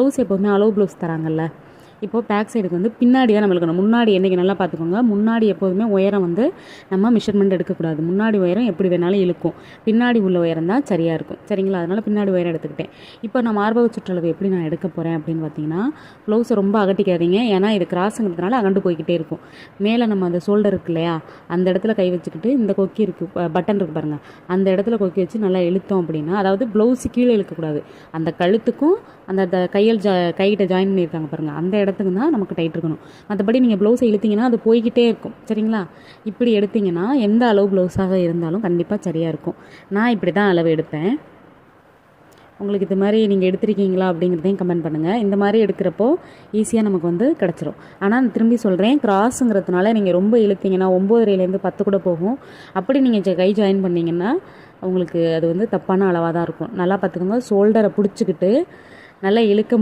Blouse எப்போதுமே அளவு blouse தராங்கல்ல. இப்போது பேக் சைடுக்கு வந்து பின்னாடி தான் நம்மளுக்கு முன்னாடி என்றைக்கு நல்லா பார்த்துக்கோங்க. முன்னாடி எப்போதுமே உயரம் வந்து நம்ம மெஷர்மெண்ட் எடுக்கக்கூடாது. முன்னாடி உயரம் எப்படி வேணாலும் இழுக்கும், பின்னாடி உள்ள உயரம் தான் சரியாக இருக்கும். சரிங்களா? அதனால் பின்னாடி உயரம் எடுத்துக்கிட்டேன். இப்போ நான் மார்பக சுற்றளவு எப்படி நான் எடுக்க போகிறேன் அப்படின்னு பார்த்தீங்கன்னா, ப்ளவுஸை ரொம்ப அகட்டிக்காதீங்க. ஏன்னா இது கிராஸுங்கிறதுனால அகண்டு போய்கிட்டே இருக்கும். மேலே நம்ம அந்த ஷோல்டர் இருக்கு இல்லையா, அந்த இடத்துல கை வச்சுக்கிட்டு இந்த கொக்கி இருக்குது, பட்டன் இருக்குது பாருங்கள், அந்த இடத்துல கொக்கி வச்சு நல்லா இழுத்தோம் அப்படின்னா, அதாவது ப்ளவுஸு கீழே இழுக்கக்கூடாது, அந்த கழுத்துக்கும் அந்த கையில் கைகிட்ட ஜாயின் பண்ணியிருக்காங்க பாருங்கள், அந்த இடத்துக்கு தான் நமக்கு டைட் இருக்கணும். மற்றபடி நீங்கள் ப்ளவுஸை இழுத்திங்கன்னா அது போய்கிட்டே இருக்கும். சரிங்களா? இப்படி எடுத்திங்கன்னா எந்த அளவு ப்ளவுஸாக இருந்தாலும் கண்டிப்பாக சரியாக இருக்கும். நான் இப்படி தான் அளவு எடுப்பேன். உங்களுக்கு இது மாதிரி நீங்கள் எடுத்திருக்கீங்களா அப்படிங்கிறதையும் கமெண்ட் பண்ணுங்கள். இந்த மாதிரி எடுக்கிறப்போ ஈஸியாக நமக்கு வந்து கிடச்சிரும். ஆனால் நான் திரும்பி சொல்கிறேன், கிராஸுங்கிறதுனால நீங்கள் ரொம்ப இழுத்திங்கன்னா 9.5லேருந்து 10 கூட போகும். அப்படி நீங்கள் கை ஜாயின் பண்ணிங்கன்னா உங்களுக்கு அது வந்து தப்பான அளவாக தான் இருக்கும். நல்லா பார்த்துக்கோங்க. ஷோல்டரை பிடிச்சிக்கிட்டு நல்லா இழுக்கும்